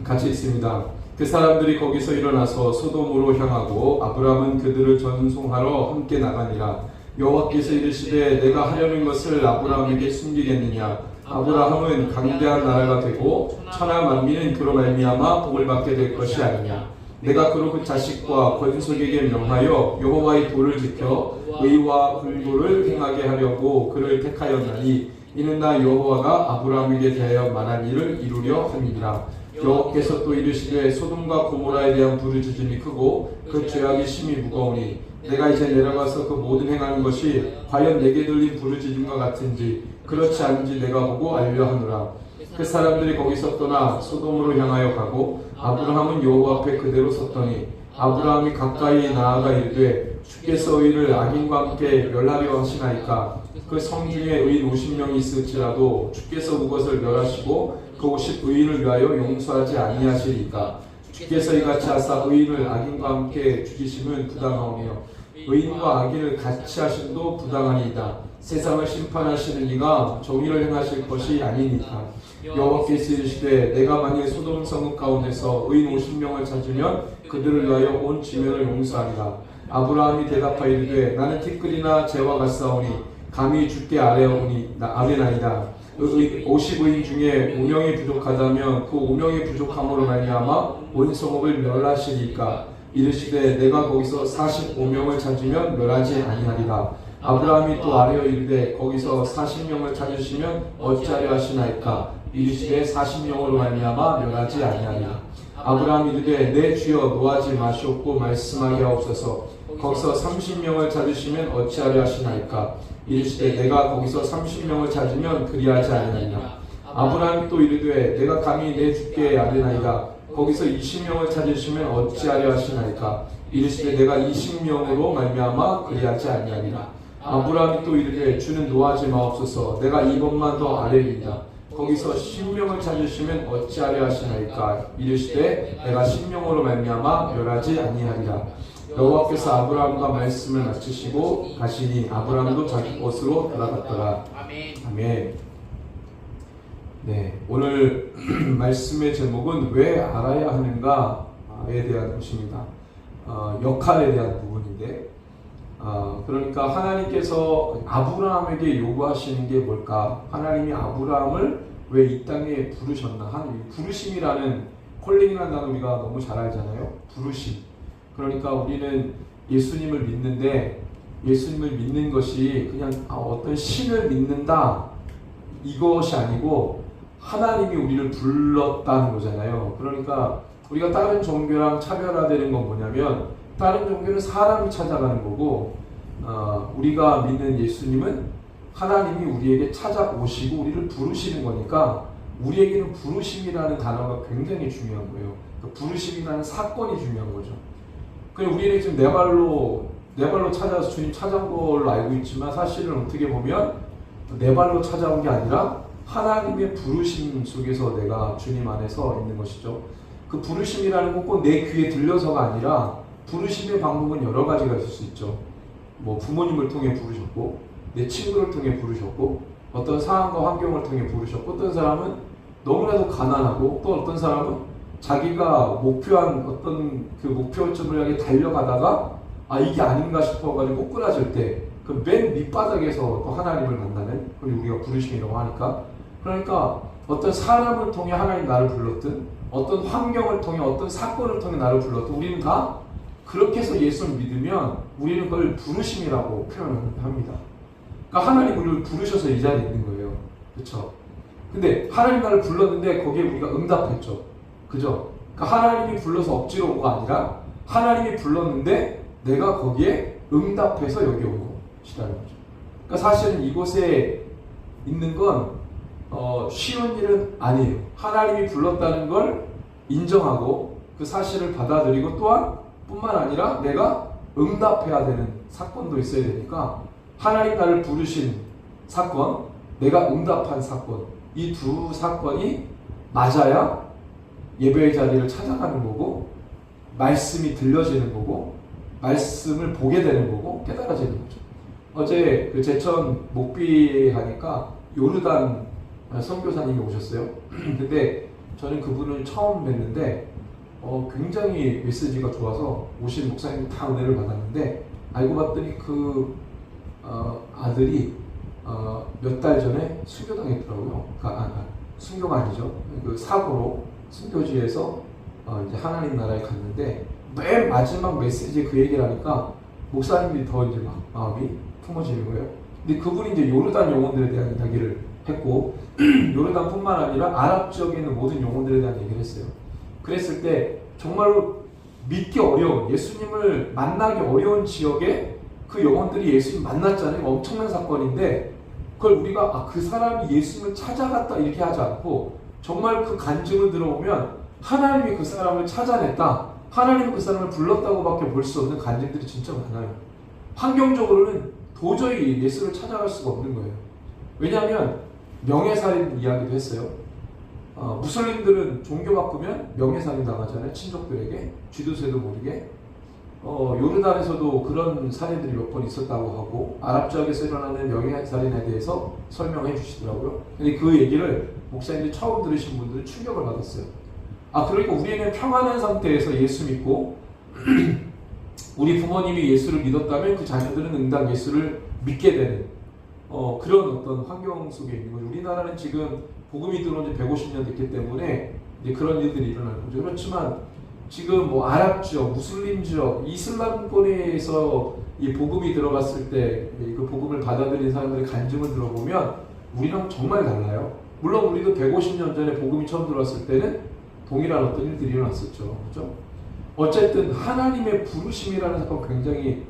같이 있습니다. 그 사람들이 거기서 일어나서 소돔으로 향하고 아브라함은 그들을 전송하러 함께 나가니라. 여호와께서 이르시되 내가 하려는 것을 아브라함에게 숨기겠느냐. 아브라함은 강대한 나라가 되고 천하 만민은 그로 말미암아 복을 받게 될 것이 아니냐. 내가 그로 그 자식과 권속에게 명하여 여호와의 도를 지켜 의와 공도를 행하게 하려고 그를 택하였나니 이는 나 여호와가 아브라함에게 대하여 말한 일을 이루려 함이니라. 여호와께서 또 이르시되 소돔과 고모라에 대한 부르짖음이 크고 그 죄악이 심히 무거우니 내가 이제 내려가서 그 모든 행하는 것이 과연 내게 들린 부르짖음과 같은지 그렇지 않은지 내가 보고 알려 하노라. 그 사람들이 거기서 떠나 소돔으로 향하여 가고 아브라함은 여호와 앞에 그대로 섰더니 아브라함이 가까이 나아가 이르되 주께서 의인을 악인과 함께 멸하려 하시나이까. 그 성 중에 의인 50명이 있을지라도 주께서 그것을 멸하시고 그 50 의인을 위하여 용서하지 아니하시리까. 주께서 이같이 하사 의인을 악인과 함께 죽이심은 부당하오며 의인과 악인을 같이 하심도 부당하니이다. 세상을 심판하시는 이가 정의를 행하실 것이 아니니까. 여호와께서 이르시되 내가 만일 소돔 성읍 가운데서 의인 50명을 찾으면 그들을 위하여 온 지면을 용서하리라. 아브라함이 대답하여 이르되 나는 티끌이나 재와 같사오니 감히 주께 아뢰나이다. 50의인 중에 5명이 부족하다면 그 5명이 부족함으로 말미암아 온 성읍을 멸하시리까. 이르시되 내가 거기서 45명을 찾으면 멸하지 아니하리라. 아브라함이 또 아뢰어 이르되 거기서 40명을 찾으시면 어찌하려 하시나이까. 이르시되 40명으로 말미암아 멸하지 아니하리라. 아브라함이 이르되 내 주여 노하지 마시옵고 말씀하게 하옵소서. 거기서 30명을 찾으시면 어찌하려 하시나이까. 이르시되 내가 거기서 30명을 찾으면 그리하지 아니하리라. 아브라함이 또 이르되 내가 감히 내 주께 아뢰나이다. 거기서 20명을 찾으시면 어찌하려 하시나이까. 이르시되 내가 20명으로 말미암아 그리하지 아니하리라. 아브라함이 또 이르되 주는 노하지 마옵소서. 내가 이번만 더 아뢰리이다. 거기서 10명을 찾으시면 어찌하려 하시나이까. 이르시되 내가 10명으로 말미암아 멸하지 아니하리라. 여호와께서 아브라함과 말씀을 마치시고 가시니 아브라함도 자기 곳으로 돌아갔더라. 아멘. 네, 오늘 말씀의 제목은 왜 알아야 하는가에 대한 것입니다. 역할에 대한 부분인데, 그러니까 하나님께서 아브라함에게 요구하시는 게 뭘까? 하나님이 아브라함을 왜 이 땅에 부르셨나? 부르심이라는 콜링이라는 단어 우리가 너무 잘 알잖아요. 부르심. 그러니까 우리는 예수님을 믿는데 예수님을 믿는 것이 그냥 어떤 신을 믿는다 이것이 아니고 하나님이 우리를 불렀다는 거잖아요. 그러니까 우리가 다른 종교랑 차별화되는 건 뭐냐면 다른 종교는 사람이 찾아가는 거고 우리가 믿는 예수님은 하나님이 우리에게 찾아오시고 우리를 부르시는 거니까 우리에게는 부르심이라는 단어가 굉장히 중요한 거예요. 그 부르심이라는 사건이 중요한 거죠. 그냥 우리는 지금 내 발로 찾아서 주님 찾아온 걸로 알고 있지만 사실은 어떻게 보면 내 발로 찾아온 게 아니라 하나님의 부르심 속에서 내가 주님 안에서 있는 것이죠. 그 부르심이라는 건 꼭 내 귀에 들려서가 아니라 부르심의 방법은 여러 가지가 있을 수 있죠. 뭐 부모님을 통해 부르셨고 내 친구를 통해 부르셨고 어떤 상황과 환경을 통해 부르셨고 어떤 사람은 너무나도 가난하고 또 어떤 사람은 자기가 목표한 어떤 그 목표점을 향해 달려가다가 이게 아닌가 싶어가지고 꼬꾸라질 때 그 맨 밑바닥에서 또 하나님을 만나는 그걸 우리가 부르심이라고 하니까 그러니까 어떤 사람을 통해 하나님 나를 불렀든 어떤 환경을 통해 어떤 사건을 통해 나를 불렀든 우리는 다 그렇게 해서 예수를 믿으면 우리는 그걸 부르심이라고 표현합니다. 그러니까 하나님 우리를 부르셔서 이 자리에 있는 거예요. 그렇죠? 근데 하나님 나를 불렀는데 거기에 우리가 응답했죠. 그죠? 그러니까 하나님이 불러서 억지로 온 거 아니라 하나님이 불렀는데 내가 거기에 응답해서 여기 온 것이라는 거죠. 그러니까 사실은 이곳에 있는 건 쉬운 일은 아니에요. 하나님이 불렀다는 걸 인정하고 그 사실을 받아들이고 또한 뿐만 아니라 내가 응답해야 되는 사건도 있어야 되니까 하나님 나를 부르신 사건, 내가 응답한 사건 이 두 사건이 맞아야 예배의 자리를 찾아가는 거고 말씀이 들려지는 거고 말씀을 보게 되는 거고 깨달아지는 거죠. 어제 그 제천 목비 하니까 요르단 선교사님이 오셨어요. 근데 저는 그분을 처음 뵀는데 굉장히 메시지가 좋아서 오신 목사님이 다 은혜를 받았는데 알고 봤더니 그 아들이 몇 달 전에 순교당했더라고요. 순교가 아니죠. 그 사고로 순교지에서 이제 하나님 나라에 갔는데 맨 마지막 메시지에 그 얘기를 하니까 목사님들이 더 이제 막 마음이 품어지는 거예요. 근데 그분이 이제 요르단 영혼들에 대한 이야기를 했고 요르단뿐만 아니라 아랍 지역에 있는 모든 영혼들에 대한 얘기를 했어요. 그랬을 때 정말로 믿기 어려운, 예수님을 만나기 어려운 지역에 그 영혼들이 예수님 만났잖아요. 엄청난 사건인데 그걸 우리가 그 사람이 예수님을 찾아갔다 이렇게 하지 않고 정말 그 간증을 들어보면 하나님이 그 사람을 찾아냈다, 하나님이 그 사람을 불렀다고밖에 볼 수 없는 간증들이 진짜 많아요. 환경적으로는 도저히 예수를 찾아갈 수가 없는 거예요. 왜냐하면 명예살인 이야기도 했어요. 무슬림들은 종교 바꾸면 명예살인 당하잖아요. 친족들에게. 쥐도새도 모르게. 요르단에서도 그런 사례들이 몇 번 있었다고 하고 아랍 지역에서 일어나는 명예살인에 대해서 설명해 주시더라고요. 근데 그 얘기를 목사님들이 처음 들으신 분들은 충격을 받았어요. 그러니까 우리는 평안한 상태에서 예수 믿고 우리 부모님이 예수를 믿었다면 그 자녀들은 응당 예수를 믿게 되는 그런 어떤 환경 속에 있는 거죠. 우리나라는 지금 복음이 들어온 지 150년 됐기 때문에 이제 그런 일들이 일어나는 거죠. 그렇지만 지금 뭐 아랍 지역, 무슬림 지역, 이슬람권에서 이 복음이 들어갔을 때 그 복음을 받아들인 사람들의 간증을 들어보면 우리랑 정말 달라요. 물론 우리도 150년 전에 복음이 처음 들어왔을 때는 동일한 어떤 일들이 일어났었죠. 그렇죠? 어쨌든 하나님의 부르심이라는 사건 굉장히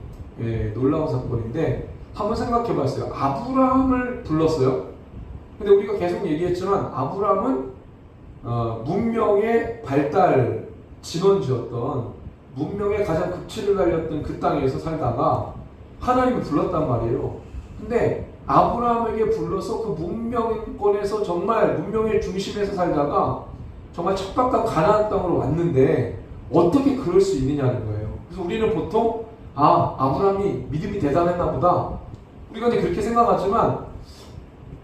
놀라운 사건인데 한번 생각해 봤어요. 아브라함을 불렀어요. 근데 우리가 계속 얘기했지만 아브라함은 문명의 발달 진원지였던 문명의 가장 극치를 달렸던 그 땅에서 살다가 하나님을 불렀단 말이에요. 근데 아브라함에게 불러서 그 문명권에서 정말 문명의 중심에서 살다가 정말 척박한 가나안 땅으로 왔는데 어떻게 그럴 수 있느냐는 거예요. 그래서 우리는 보통 아브라함이 믿음이 대단했나 보다. 우리가 이제 그렇게 생각하지만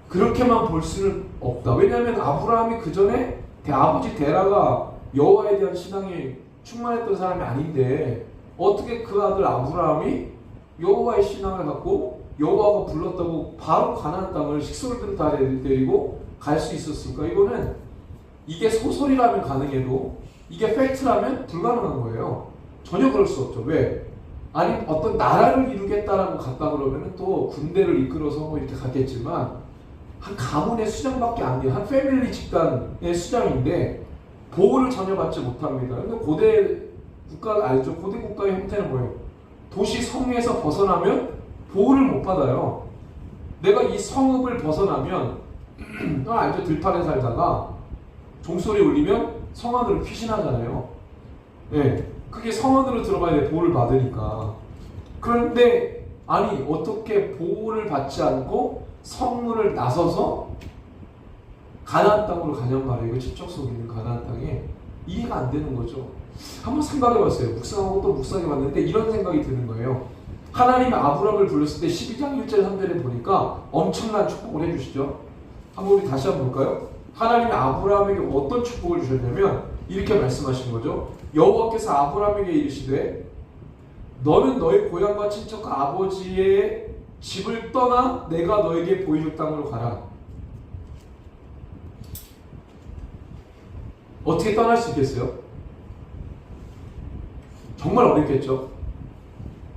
그렇게만 볼 수는 없다. 왜냐하면 아브라함이 그 전에 아버지 데라가 여호와에 대한 신앙이 충만했던 사람이 아닌데 어떻게 그 아들 아브라함이 여호와의 신앙을 갖고 여호와가 불렀다고 바로 가나안 땅을 식솔들을 다 데리고 갈 수 있었을까? 이거는 이게 소설이라면 가능해도 이게 팩트라면 불가능한 거예요. 전혀 그럴 수 없죠. 왜? 아니 어떤 나라를 이루겠다라고 갔다 그러면 또 군대를 이끌어서 뭐 이렇게 갔겠지만 한 가문의 수장밖에 안 돼요. 한 패밀리 집단의 수장인데 보호를 전혀 받지 못합니다. 근데 고대 국가 알죠? 고대 국가의 형태는 뭐예요? 도시 성에서 벗어나면 보호를 못 받아요. 내가 이 성읍을 벗어나면 알죠? 들판에 살다가 종소리 울리면 성 안으로 피신하잖아요. 네, 그게 성 안으로 들어가야 돼. 보호를 받으니까. 그런데 아니 어떻게 보호를 받지 않고 성문을 나서서 가나안 땅으로 가냔 말이에요. 이거 친척 속에 있는 가나안 땅에 이해가 안 되는 거죠. 한번 생각해봤어요. 묵상하고 또 묵상해봤는데 이런 생각이 드는 거예요. 하나님이 아브라함을 불렀을 때 12장 1절 3절에 보니까 엄청난 축복을 해주시죠. 한번 우리 다시 한번 볼까요? 하나님이 아브라함에게 어떤 축복을 주셨냐면 이렇게 말씀하신 거죠. 여호와께서 아브라함에게 이르시되 너는 너의 고향과 친척과 아버지의 집을 떠나 내가 너에게 보여줄 땅으로 가라. 어떻게 떠날 수 있겠어요? 정말 어렵겠죠.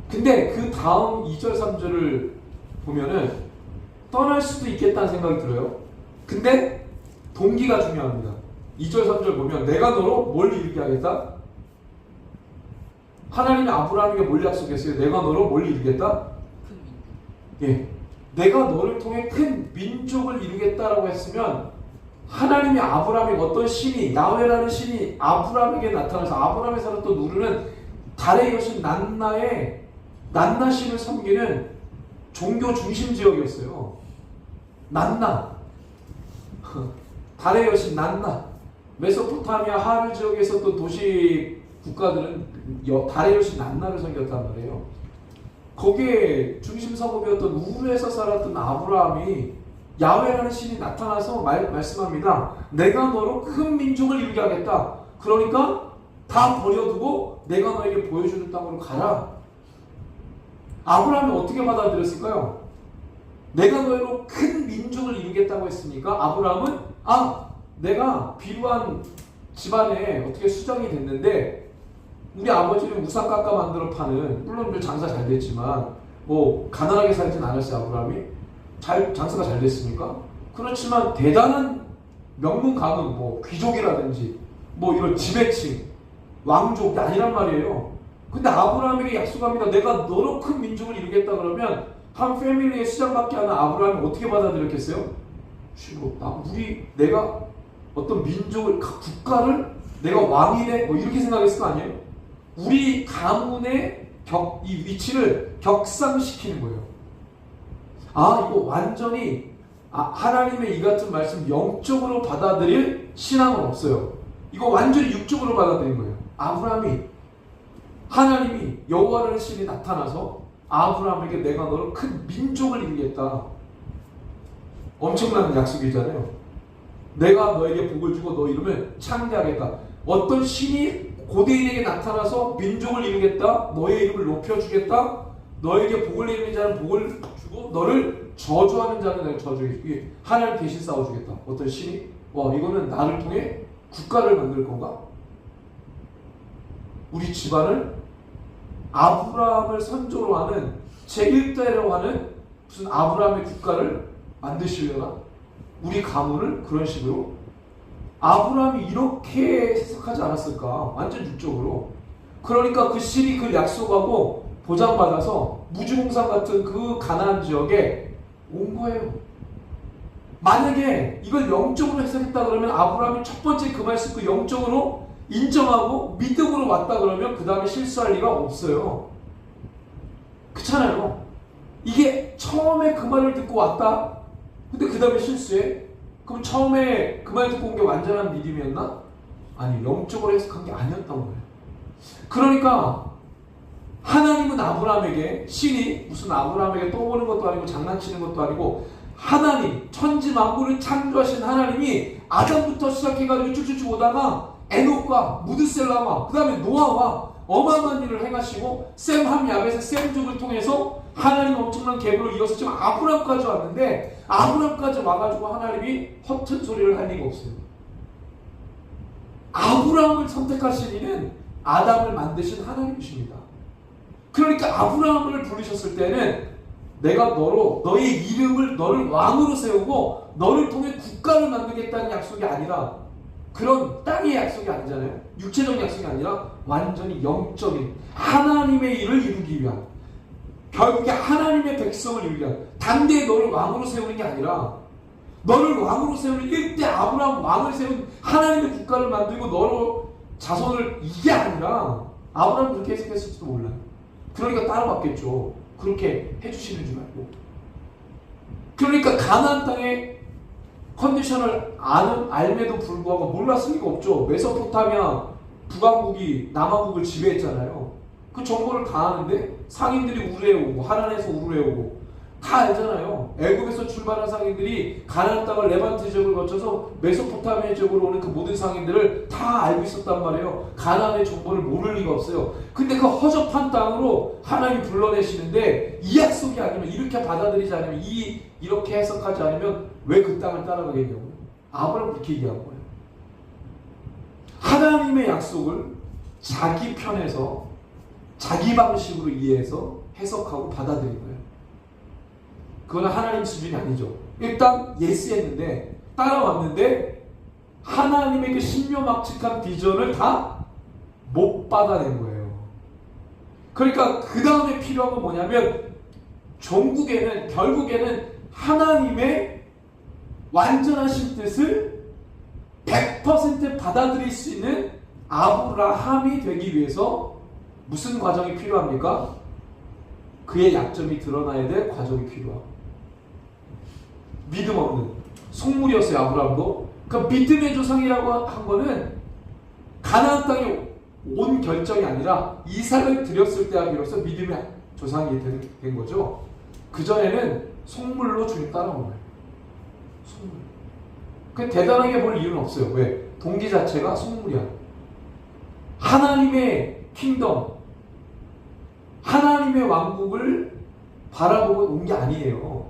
근데 그 다음 2절 3절을 보면은 떠날 수도 있겠다는 생각이 들어요. 근데 동기가 중요합니다. 2절 3절 보면 내가 너로 뭘 이루게 하겠다? 하나님이 아브라함에게 뭘 약속했어요? 내가 너로 뭘 이루겠다? 예, 내가 너를 통해 큰 민족을 이루겠다라고 했으면 하나님이 아브라함에게 어떤 신이 야훼라는 신이 아브라함에게 나타나서 아브라함의 살을 또 누르는 달의 여신 난나신을 섬기는 종교 중심 지역이었어요. 난나 달의 여신 난나. 메소포타미아 하르 지역에서 또 도시 국가들은 달의 여신 난나를 섬겼단 말이에요. 거기에 중심 성읍이었던 우르에서 살았던 아브라함이 야훼라는 신이 나타나서 말씀합니다. 내가 너로 큰 민족을 이루게 하겠다. 그러니까 다 버려두고 내가 너에게 보여주는 땅으로 가라. 아브라함이 어떻게 받아들였을까요? 내가 너로 큰 민족을 이루겠다고 했으니까 아브라함은 내가 비루한 집안에 어떻게 수장이 됐는데 우리 아버지는 우상 깎아 만들어 파는, 물론 장사 잘 됐지만 뭐 가난하게 살진 않았어요. 아브라함이 장사가 잘 됐습니까? 그렇지만 대단한 명문 가문, 뭐 귀족이라든지 뭐 이런 지배층, 왕족이 아니란 말이에요. 근데 아브라함에게 약속합니다. 내가 너로 큰 민족을 이루겠다 그러면 한 패밀리의 수장밖에 안 한 아브라함이 어떻게 받아들였겠어요? 내가 어떤 민족을, 국가를 내가 왕이네 뭐 이렇게 생각했을 거 아니에요? 우리 가문의 이 위치를 격상시키는 거예요. 이거 완전히 하나님의 이 같은 말씀 영적으로 받아들일 신앙은 없어요. 이거 완전히 육적으로 받아들인 거예요. 하나님이 여호와라는 신이 나타나서 아브라함에게 내가 너를 큰 민족을 이루겠다. 엄청난 약속이잖아요. 내가 너에게 복을 주고 너 이름을 창대하겠다. 어떤 신이 고대인에게 나타나서 민족을 이루겠다. 너의 이름을 높여주겠다. 너에게 복을 내리는 자는 복을 주고 너를 저주하는 자는 내가 저주해. 하나님 대신 싸워주겠다. 어떤 신이 이거는 나를 통해 국가를 만들 건가? 우리 집안을 아브라함을 선조로 하는 제1대라고 하는 무슨 아브라함의 국가를 만드시려나? 우리 가문을 그런 식으로? 아브라함이 이렇게 해석하지 않았을까? 완전 육적으로. 그러니까 그 신이 그 약속하고 보장받아서 무주공산 같은 그 가나안 지역에 온 거예요. 만약에 이걸 영적으로 해석했다 그러면 아브라함이 첫 번째 그 말씀 그 영적으로 인정하고 믿음으로 왔다 그러면 그 다음에 실수할 리가 없어요. 그렇잖아요. 이게 처음에 그 말을 듣고 왔다. 근데 그 다음에 실수해. 그럼 처음에 그 말 듣고 온 게 완전한 믿음이었나? 아니, 영적으로 해석한 게 아니었던 거예요. 그러니까 하나님은 아브라함에게, 신이 무슨 아브라함에게 떠보는 것도 아니고 장난치는 것도 아니고, 하나님, 천지 만물을 창조하신 하나님이 아담부터 시작해가지고 쭉쭉쭉 오다가 에녹과 무드셀라와 그 다음에 노아와 어마어마한 일을 행하시고 셈, 함, 야벳의 셈족을 통해서 하나님 엄청난 계보를 이어서 지금 아브라함까지 왔는데, 아브라함까지 와가지고 하나님이 허튼 소리를 할 리가 없어요. 아브라함을 선택하신 이는 아담을 만드신 하나님이십니다. 그러니까 아브라함을 부르셨을 때는 내가 너의 이름을, 너를 왕으로 세우고 너를 통해 국가를 만들겠다는 약속이 아니라, 그런 땅의 약속이 아니잖아요. 육체적인 약속이 아니라 완전히 영적인 하나님의 일을 이루기 위한, 결국에 하나님의 백성을 이루기 위한, 당대에 너를 왕으로 세우는 게 아니라 너를 왕으로 세우는 1대 아브라함 왕을 세운 하나님의 국가를 만들고 너로 자손을, 이게 아니라 아브라함 그렇게 해석했을지도 몰라요. 그러니까 따라갔겠죠. 그렇게 해주시는 줄 알고. 그러니까 가나안 땅의 컨디션을 알매도 불구하고 몰랐을 리가 없죠. 메소포타미아 북왕국이 남왕국을 지배했잖아요. 그 정보를 다 아는데 상인들이 우르에오고 하란에서 우르에오고 다 알잖아요. 애굽에서 출발한 상인들이 가나안 땅을 레반트 지역을 거쳐서 메소포타미아 지역으로 오는 그 모든 상인들을 다 알고 있었단 말이에요. 가나안의 정보를 모를 리가 없어요. 근데 그 허접한 땅으로 하나님이 불러내시는데 이 약속이 아니면, 이렇게 받아들이지 않으면, 이렇게 해석하지 않으면 왜 그 땅을 따라가겠냐고요. 아브라함은 그렇게 얘기한 거예요. 하나님의 약속을 자기 편에서 자기 방식으로 이해해서 해석하고 받아들인 거예요. 그건 하나님 수준이 아니죠. 일단 예스했는데, 따라왔는데 하나님의 그 신묘막측한 비전을 다 못 받아낸 거예요. 그러니까 그 다음에 필요한 건 뭐냐면, 결국에는 하나님의 완전하신 뜻을 100% 받아들일 수 있는 아브라함이 되기 위해서 무슨 과정이 필요합니까? 그의 약점이 드러나야 될 과정이 필요하고, 믿음 없는 속물이었어요. 아브라함도. 그러니까 믿음의 조상이라고 한 거는 가나안 땅에 온 결정이 아니라 이삭을 드렸을 때 비로소 믿음의 조상이 된 거죠. 그전에는 속물로 주님 따라온 거예요. 속물. 그 대단하게 볼 이유는 없어요. 왜? 동기 자체가 속물이야. 하나님의 킹덤, 하나님의 왕국을 바라보고 온 게 아니에요.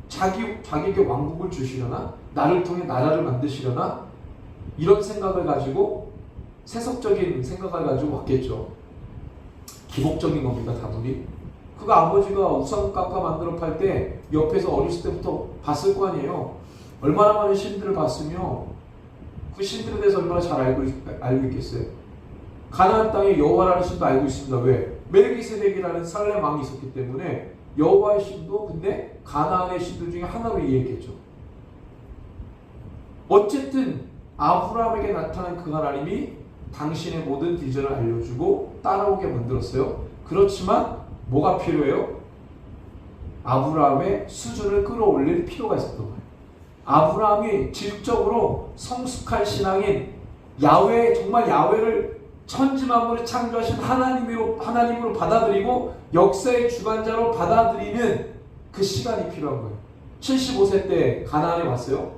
자기에게 왕국을 주시려나? 나를 통해 나라를 만드시려나? 이런 생각을 가지고 세속적인 생각을 가지고 왔겠죠. 기복적인 겁니다, 다분히. 그거 아버지가 우상 깎아 만들어 팔 때 옆에서 어렸을 때부터 봤을 거 아니에요. 얼마나 많은 신들을 봤으며 그 신들에 대해서 얼마나 잘 알고 있겠어요. 가나안 땅에 여호와라는 신도 알고 있습니다. 왜? 멜기세덱이라는 살렘 왕이 있었기 때문에 여호와의 신도 근데 가나안의 신들 중에 하나로 이해했겠죠. 어쨌든 아브라함에게 나타난 그 하나님이 당신의 모든 비전을 알려주고 따라오게 만들었어요. 그렇지만 뭐가 필요해요? 아브라함의 수준을 끌어올릴 필요가 있었던 거예요. 아브라함이 질적으로 성숙한 신앙인 야훼, 정말 야훼를 천지만물을 창조하신 하나님으로 받아들이고 역사의 주관자로 받아들이는 그 시간이 필요한 거예요. 75세 때 가나안에 왔어요.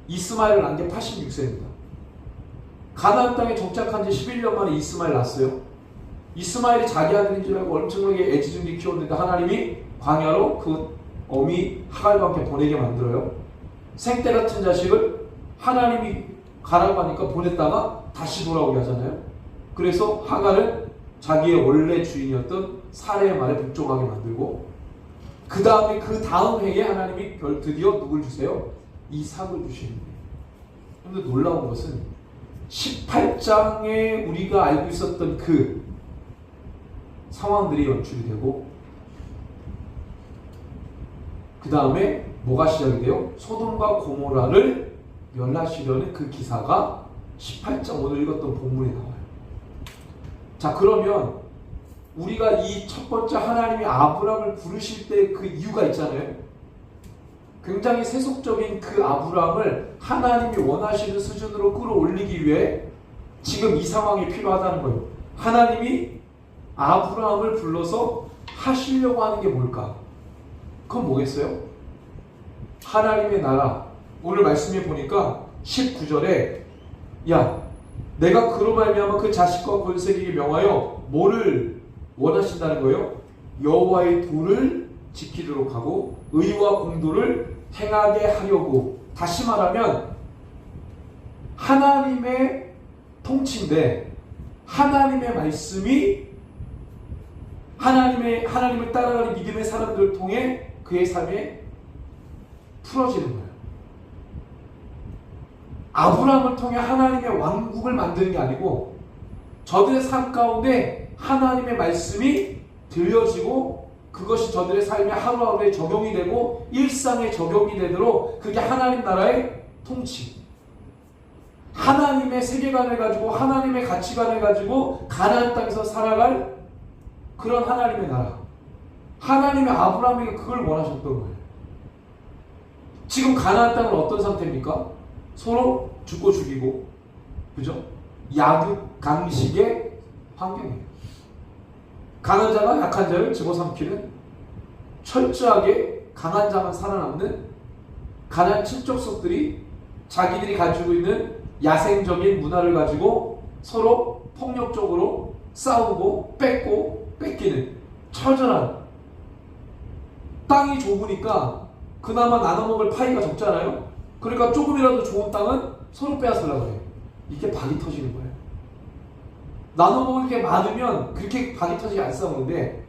이스마엘을 낳은 게 86세입니다. 가나안 땅에 정착한 지 11년 만에 이스마엘 낳았어요. 이스마엘이 자기 아들인 줄 알고 엄청나게 애지중지 키웠는데 하나님이 광야로 그 어미 하갈과 함께 보내게 만들어요. 생떼 같은 자식을 하나님이 가라고 하니까 보냈다가 다시 돌아오게 하잖아요. 그래서 하갈은 자기의 원래 주인이었던 사레의 말에 복종하게 만들고 그 다음 해에 하나님이 드디어 누굴 주세요? 이삭을 주시는 거예요. 그런데 놀라운 것은 18장에 우리가 알고 있었던 그 상황들이 연출이 되고 그 다음에 뭐가 시작이 돼요? 소돔과 고모라를 멸하시려는 그 기사가 18장 오늘 읽었던 본문에 나와요. 자, 그러면 우리가 이 첫 번째 하나님이 아브라함을 부르실 때 그 이유가 있잖아요. 굉장히 세속적인 그 아브라함을 하나님이 원하시는 수준으로 끌어올리기 위해 지금 이 상황이 필요하다는 거예요. 하나님이 아브라함을 불러서 하시려고 하는 게 뭘까? 그건 뭐겠어요? 하나님의 나라. 오늘 말씀에 보니까 19절에 야, 내가 그로 말미암아 그 자식과 권세에게 명하여 뭐를 원하신다는 거예요? 여호와의 도를 지키도록 하고 의와 공도를 행하게 하려고. 다시 말하면 하나님의 통치인데 하나님의 말씀이 하나님을 따라가는 믿음의 사람들을 통해 그의 삶에 풀어지는 거예요. 아브라함을 통해 하나님의 왕국을 만드는 게 아니고 저들의 삶 가운데 하나님의 말씀이 들려지고 그것이 저들의 삶에 하루하루에 적용이 되고 일상에 적용이 되도록 그게 하나님 나라의 통치, 하나님의 세계관을 가지고 하나님의 가치관을 가지고 가나안 땅에서 살아갈 그런 하나님의 나라. 하나님의 아브라함에게 그걸 원하셨던 거예요. 지금 가나안 땅은 어떤 상태입니까? 서로 죽고 죽이고, 그죠? 약육 강식의 환경이에요. 강한 자가 약한 자를 집어삼키는, 철저하게 강한 자만 살아남는 가난 칠족속들이 자기들이 가지고 있는 야생적인 문화를 가지고 서로 폭력적으로 싸우고 뺏고 뺏기는 처절한, 땅이 좁으니까 그나마 나눠 먹을 파이가 적잖아요. 그러니까 조금이라도 좋은 땅은 서로 빼앗으려고 해요. 이게 박이 터지는 거예요. 나눠 먹을 게 많으면 그렇게 박이 터지게 안 싸우는데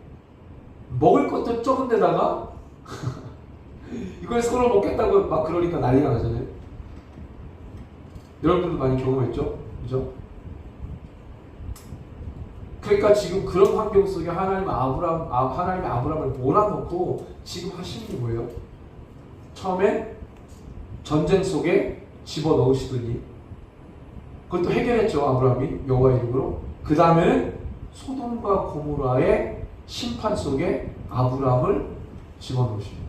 먹을 것도 적은 데다가 이걸 서로 먹겠다고 막 그러니까 난리가 나잖아요. 여러분들도 많이 경험했죠? 그죠? 그러니까 지금 그런 환경 속에 하나님이 아브라함을 몰아넣고 지금 하시는 게 뭐예요? 처음에 전쟁 속에 집어넣으시더니 그걸 또 해결했죠. 아브라함이 여호와의 이름으로. 그 다음에는 소돔과 고모라의 심판 속에 아브라함을 집어넣으십니다.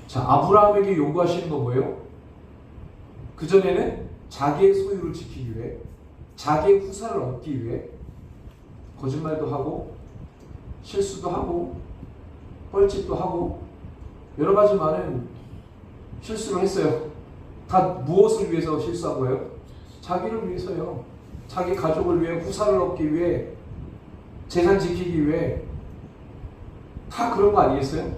자, 아브라함에게 요구하시는 건 뭐예요? 그전에는 자기의 소유를 지키기 위해, 자기의 후사를 얻기 위해 거짓말도 하고 실수도 하고 뻘짓도 하고 여러 가지 많은 실수를 했어요. 다 무엇을 위해서 실수한 거예요? 자기를 위해서요. 자기 가족을 위해, 후사를 얻기 위해, 재산 지키기 위해. 다 그런 거 아니겠어요?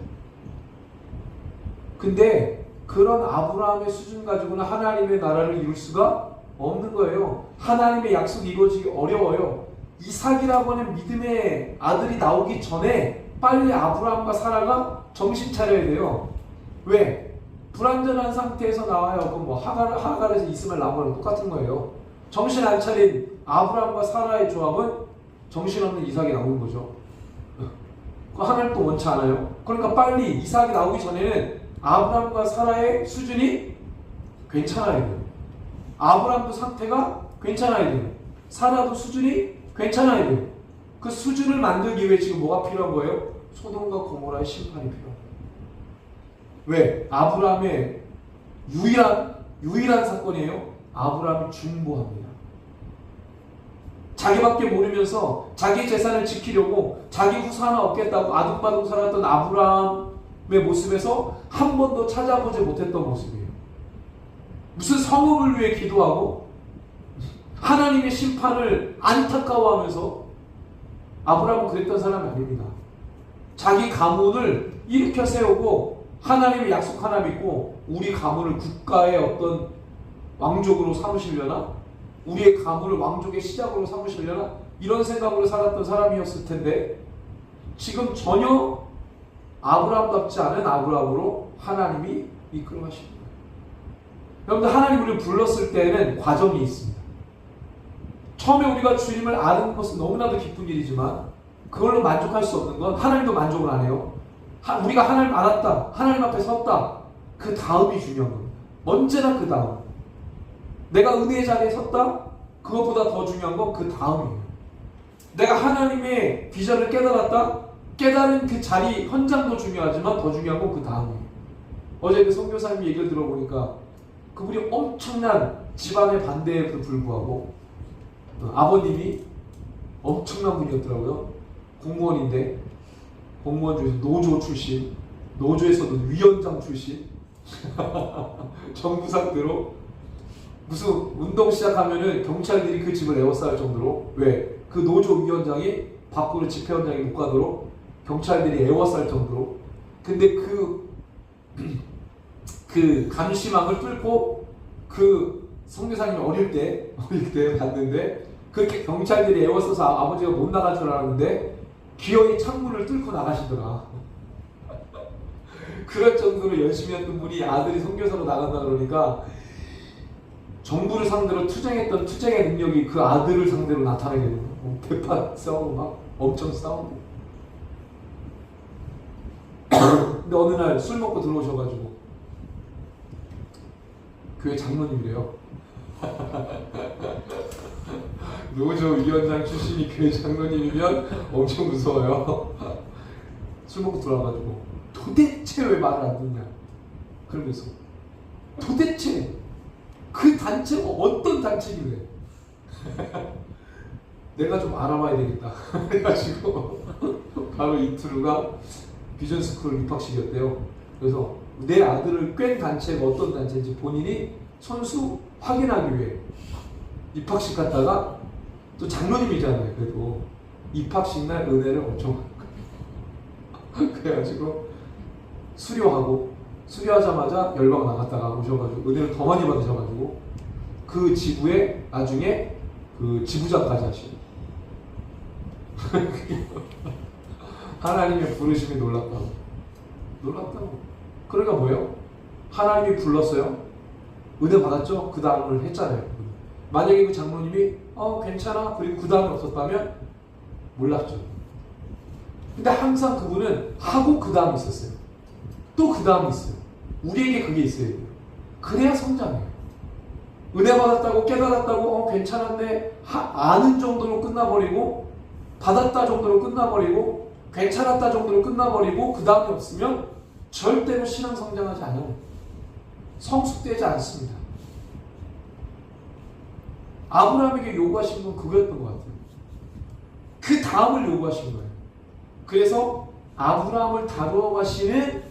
근데 그런 아브라함의 수준 가지고는 하나님의 나라를 이룰 수가 없는 거예요. 하나님의 약속이 이루어지기 어려워요. 이삭이라고 하는 믿음의 아들이 나오기 전에 빨리 아브라함과 사라가 정신 차려야 돼요. 왜? 불완전한 상태에서 나와요. 그럼 뭐 하갈에서 이스마엘 낳은 거랑 똑같은 거예요. 정신 안 차린 아브라함과 사라의 조합은 정신없는 이삭이 나오는 거죠. 하나님도 원치 않아요. 그러니까 빨리 이삭이 나오기 전에는 아브라함과 사라의 수준이 괜찮아야 돼요. 아브라함도 상태가 괜찮아야 돼요. 사라도 수준이 괜찮아야 돼요. 그 수준을 만들기 위해 지금 뭐가 필요한 거예요? 소돔과 고모라의 심판이 필요한 거예요. 왜? 아브라함의 유일한 사건이에요. 아브라함이 중보합니다. 자기밖에 모르면서 자기 재산을 지키려고 자기 후사 하나 얻겠다고 아둥바둥 살았던 아브라함의 모습에서 한 번도 찾아보지 못했던 모습이에요. 무슨 성읍을 위해 기도하고 하나님의 심판을 안타까워하면서 아브라함은 그랬던 사람이 아닙니다. 자기 가문을 일으켜 세우고 하나님의 약속 하나 믿고 우리 가문을 국가의 어떤 왕족으로 삼으시려나? 우리의 가문을 왕족의 시작으로 삼으시려나? 이런 생각으로 살았던 사람이었을 텐데 지금 전혀 아브라함답지 않은 아브라함으로 하나님이 이끌어 가시는 거예요. 여러분들, 하나님 우리를 불렀을 때는 과정이 있습니다. 처음에 우리가 주님을 아는 것은 너무나도 기쁜 일이지만 그걸로 만족할 수 없는 건 하나님도 만족을 안 해요. 우리가 하나님 알았다, 하나님 앞에 섰다, 그 다음이 중요한 겁니다. 언제나 그 다음. 내가 은혜의 자리에 섰다, 그것보다 더 중요한 건 그 다음이에요. 내가 하나님의 비전을 깨달았다, 깨달은 그 자리 현장도 중요하지만 더 중요한 건 그 다음이에요. 어제 그 선교사님 얘기를 들어보니까 그분이 엄청난 집안의 반대에도 불구하고 아버님이 엄청난 분이었더라고요. 공무원인데, 공무원 중에서 노조 출신, 노조에서도 위원장 출신, 정부 상대로 무슨 운동 시작하면은 경찰들이 그 집을 에워싸할 정도로. 왜? 그 노조 위원장이 밖으로 집회원장이 못 가도록 경찰들이 에워쌀 정도로. 근데 그 감시망을 뚫고 그 선교사님이 어릴 때 봤는데 그렇게 경찰들이 에워싸서 아버지가 못 나갈 줄 알았는데 기어이 창문을 뚫고 나가시더라. 그럴 정도로 열심히 했던 분이 아들이 선교사로 나간다 그러니까 정부를 상대로 투쟁했던 투쟁의 능력이 그 아들을 상대로 나타나게 되는 거예요. 대파 싸우고 막 엄청 싸우고. 근데 어느 날 술 먹고 들어오셔가지고 교회 장로님이래요. 노조 위원장 출신이 교회 장로님이면 엄청 무서워요. 술 먹고 들어와가지고 도대체 왜 말을 안 듣냐 그러면서 도대체 그 단체가 어떤 단체길래 내가 좀 알아봐야 되겠다 그래가지고 바로 이틀 후가 비전스쿨 입학식이었대요. 그래서 내 아들을 꿰는 단체가 어떤 단체인지 본인이 손수 확인하기 위해 입학식 갔다가 또 장로님이잖아요. 그래도 입학식 날 은혜를 엄청 그래가지고 수료하자마자 열방 나갔다가 오셔가지고 은혜를 더 많이 받으셔가지고 그 지부에 나중에 그 지부장까지 하시고 하나님의 부르심이 놀랍다고. 그러니까 뭐예요? 하나님이 불렀어요. 은혜 받았죠? 그 다음을 했잖아요. 만약에 그 장로님이 괜찮아 그리고 그 다음에 없었다면 몰랐죠. 근데 항상 그분은 하고 그 다음이 있었어요. 또 그 다음이 있어요. 우리에게 그게 있어야 돼요. 그래야 성장해요. 은혜 받았다고 깨달았다고 괜찮았네 아는 정도로 끝나버리고 받았다 정도로 끝나버리고 괜찮았다 정도로 끝나버리고 그 다음에 없으면 절대로 신앙 성장하지 않아요. 성숙되지 않습니다. 아브라함에게 요구하신 건 그거였던 것 같아요. 그 다음을 요구하신 거예요. 그래서 아브라함을 다루어 가시는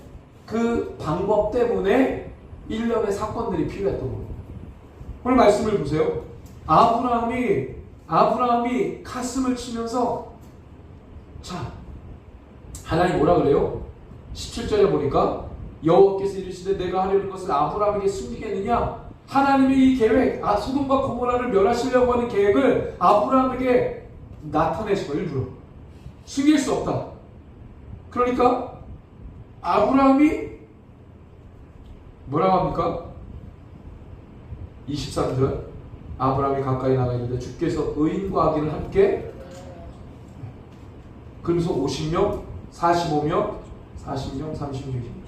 그 방법 때문에 일련의 사건들이 필요했던 겁니다. 오늘 말씀을 보세요. 아브라함이 가슴을 치면서, 자, 하나님 뭐라 그래요? 17절에 보니까 여호와께서 이르시되 내가 하려는 것을 아브라함에게 숨기겠느냐? 하나님의 이 계획, 소돔과 고모라를 멸하시려고 하는 계획을 아브라함에게 나타내시고 일부러 숨길 수 없다. 그러니까 아브라함이 뭐라고 합니까? 23절 아브라함이 가까이 나가 있는데 주께서 의인과 악인을 함께, 그러면서 50명, 45명, 40명, 30명.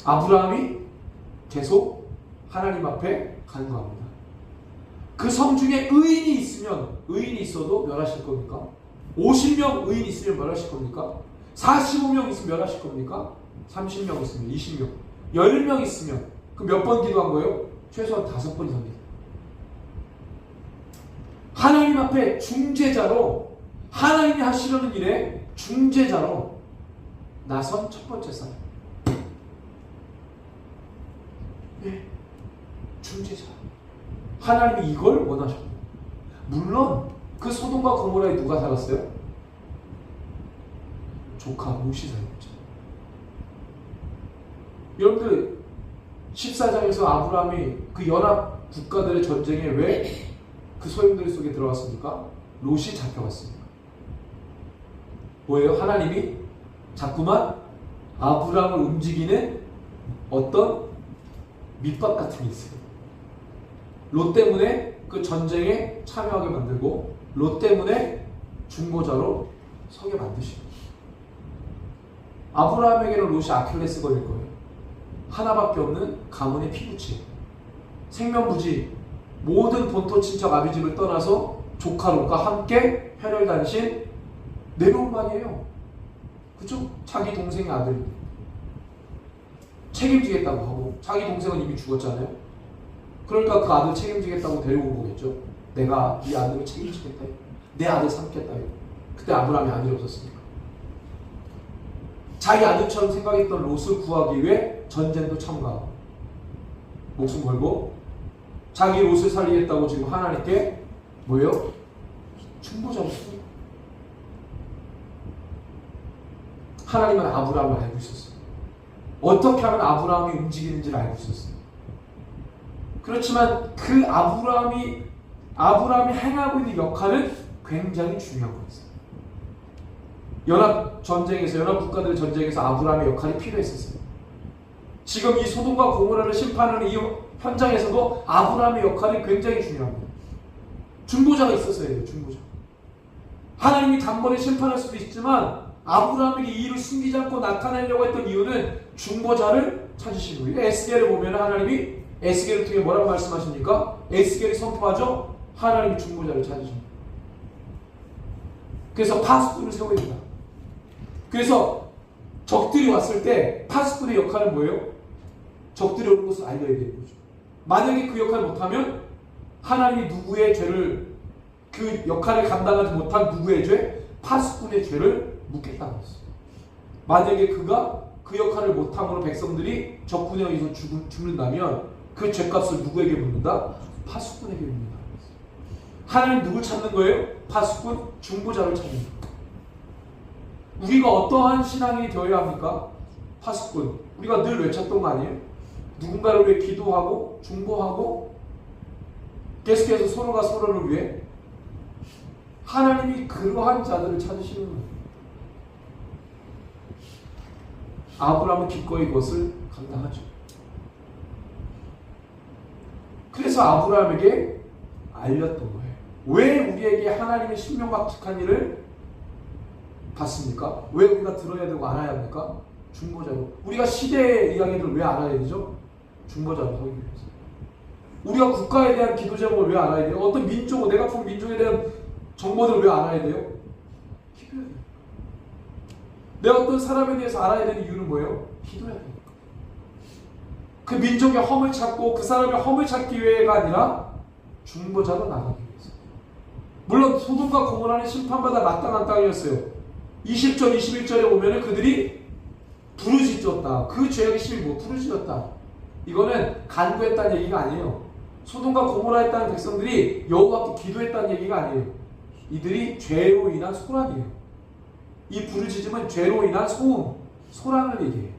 아브라함이 계속 하나님 앞에 간구합니다. 그 성 중에 의인이 있어도 멸하실 겁니까? 50명 의인이 있으면 멸하실 겁니까? 45명 있으면 멸하실 겁니까? 30명 있으면, 20명, 10명 있으면, 그 몇 번 기도한 거예요? 최소한 5번 이상입니다. 하나님 앞에 중재자로, 하나님이 하시려는 일에 중재자로 나선 첫 번째 사람. 네, 중재자. 하나님이 이걸 원하셨고, 물론 그 소돔과 고모라에 누가 살았어요? 조카 롯이 살았죠. 여러분들 14장에서 아브라함이 그 연합 국가들의 전쟁에 왜 그 소용돌이 속에 들어갔습니까? 롯이 잡혀갔습니다. 뭐예요? 하나님이 자꾸만 아브라함을 움직이는 어떤 밑밥 같은 게 있어요. 롯 때문에 그 전쟁에 참여하게 만들고, 롯 때문에 중보자로 서게 만드십니다. 아브라함에게는 롯이 아킬레스 건일 거예요. 하나밖에 없는 가문의 피부치, 생명부지, 모든 본토 친척 아비집을 떠나서 조카 롯과 함께 혈혈단신 내려온만이에요. 그죠? 자기 동생의 아들 책임지겠다고 하고, 자기 동생은 이미 죽었잖아요. 그러니까 그 아들 책임지겠다고 데리고 온 거겠죠. 내가 이 아들을 책임지겠다, 내 아들 삼겠다. 그때 아브라함이 아들이 없었으니까. 자기 아들처럼 생각했던 롯을 구하기 위해 전쟁도 참가하고, 목숨 걸고, 자기 롯을 살리겠다고 지금 하나님께 뭐예요? 중보자로 쓰고. 하나님은 아브라함을 알고 있었어요. 어떻게 하면 아브라함이 움직이는지를 알고 있었어요. 그렇지만 그 아브라함이 행하고 있는 역할은 굉장히 중요한 거였어요. 연합 국가들의 전쟁에서 아브라함의 역할이 필요했었어요. 지금 이 소돔과 고모라를 심판하는 이 현장에서도 아브라함의 역할이 굉장히 중요합니다. 중보자가 있었어야 돼요. 중보자. 하나님이 단번에 심판할 수도 있지만 아브라함에게 이 일을 숨기지 않고 나타내려고 했던 이유는 중보자를 찾으시는 거예요. 에스겔을 보면 하나님이 에스겔을 통해 뭐라고 말씀하십니까? 에스겔이 선포하죠. 하나님이 중보자를 찾으십니다. 그래서 파수꾼을 세웁니다. 그래서 적들이 왔을 때 파수꾼의 역할은 뭐예요? 적들이 오는 것을 알려야 되는 거죠. 만약에 그 역할을 못하면 하나님이 누구의 죄를, 그 역할을 감당하지 못한 누구의 죄? 파수꾼의 죄를 묻겠다는 거죠. 만약에 그가 그 역할을 못함으로 백성들이 적군에 의해서 죽는다면 그 죄값을 누구에게 묻는다? 파수꾼에게 묻는다. 하나님 누굴 찾는 거예요? 파수꾼, 중보자를 찾는 거예요. 우리가 어떠한 신앙이 되어야 합니까? 파수꾼. 우리가 늘 외쳤던 거 아니에요? 누군가를 위해 기도하고 중보하고 계속해서 서로가 서로를 위해. 하나님이 그러한 자들을 찾으시는 거예요. 아브라함은 기꺼이 그것을 감당하죠. 그래서 아브라함에게 알렸던 거예요. 왜 우리에게 하나님의 신명각직한 일을 받습니까? 왜 우리가 들어야 되고 알아야 합니까? 중보자로. 우리가 시대의 이야기를 왜 알아야 되죠? 중보자로 하기 위해서. 우리가 국가에 대한 기도 제목을 왜 알아야 돼요? 어떤 민족, 내가 본 민족에 대한 정보들을 왜 알아야 돼요? 기도해야 돼요. 내가 어떤 사람에 대해서 알아야 되는 이유는 뭐예요? 기도해야 돼요. 그 민족의 허물 찾고 그 사람의 허물 찾기 위해가 아니라 중보자로 나가기 위해서. 물론 소돔과 고모라는 심판받아 마땅한 땅이었어요. 20절, 21절에 보면은 그들이 부르짖었다. 그 죄악의 심히 뭐 부르짖었다. 이거는 간구했다는 얘기가 아니에요. 소돔과 고모라 했다는 백성들이 여호와께 기도했다는 얘기가 아니에요. 이들이 죄로 인한 소란이에요. 이 부르짖음은 죄로 인한 소음, 소란을 얘기해요.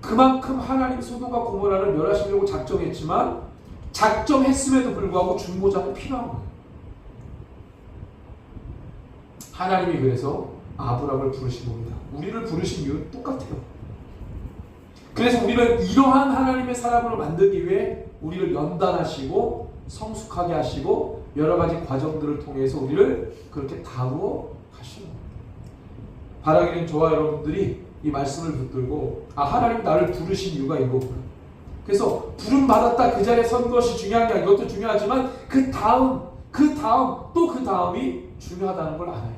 그만큼 하나님 소돔과 고모라를 멸하시려고 작정했지만 작정했음에도 불구하고 중보자가 필요한 거예요. 하나님이 그래서 아브람을 부르신 겁니다. 우리를 부르신 이유는 똑같아요. 그래서 우리를 이러한 하나님의 사람으로 만들기 위해 우리를 연단하시고 성숙하게 하시고 여러 가지 과정들을 통해서 우리를 그렇게 다루어 가시는 겁니다. 바라기는 저와 여러분들이 이 말씀을 붙들고 하나님 나를 부르신 이유가 이거구나. 그래서 부름 받았다 그 자리에 선 것이 중요한 게 아니라 이것도 중요하지만 그 다음 또 그 다음이 중요하다는 걸 알아야 돼.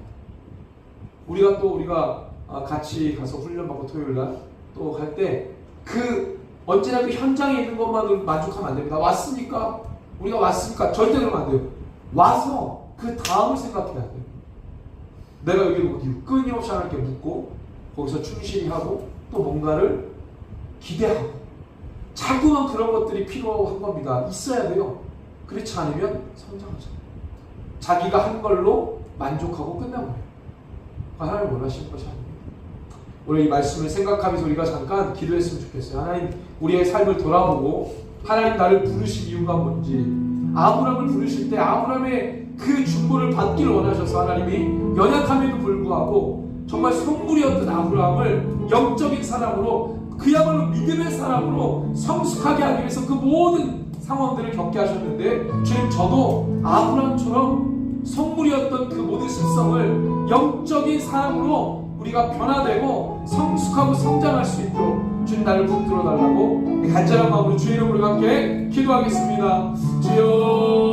우리가 같이 가서 훈련받고 토요일날 또 할 때 언제나 그 현장에 있는 것만으로 만족하면 안 됩니다. 우리가 왔으니까 절대 그러면 안 돼요. 와서 그 다음을 생각해야 돼요. 내가 여기로 끊임없이 하나님께 묻고 거기서 충실히 하고 또 뭔가를 기대하고 자꾸만 그런 것들이 필요한 겁니다. 있어야 돼요. 그렇지 않으면 성장하잖아요. 자기가 한 걸로 만족하고 끝나버려요. 하나님 원하시는 것이 아닙니다. 오늘 이 말씀을 생각하면서 우리가 잠깐 기도했으면 좋겠어요. 하나님 우리의 삶을 돌아보고 하나님 나를 부르신 이유가 뭔지, 아브람을 부르실 때 아브람의 그 중보를 받기를 원하셔서 하나님이 연약함에도 불구하고 정말 속물이었던 아브람을 영적인 사람으로 그야말로 믿음의 사람으로 성숙하게 하기 위해서 그 모든 상황들을 겪게 하셨는데 주님 저도 아브람처럼 속물이었던 그 모든 습성을 영적인 사람으로 우리가 변화되고 성숙하고 성장할 수 있도록 주님 나를 붙들어 달라고 간절한 마음으로 주의 이름으로 함께 기도하겠습니다. 주여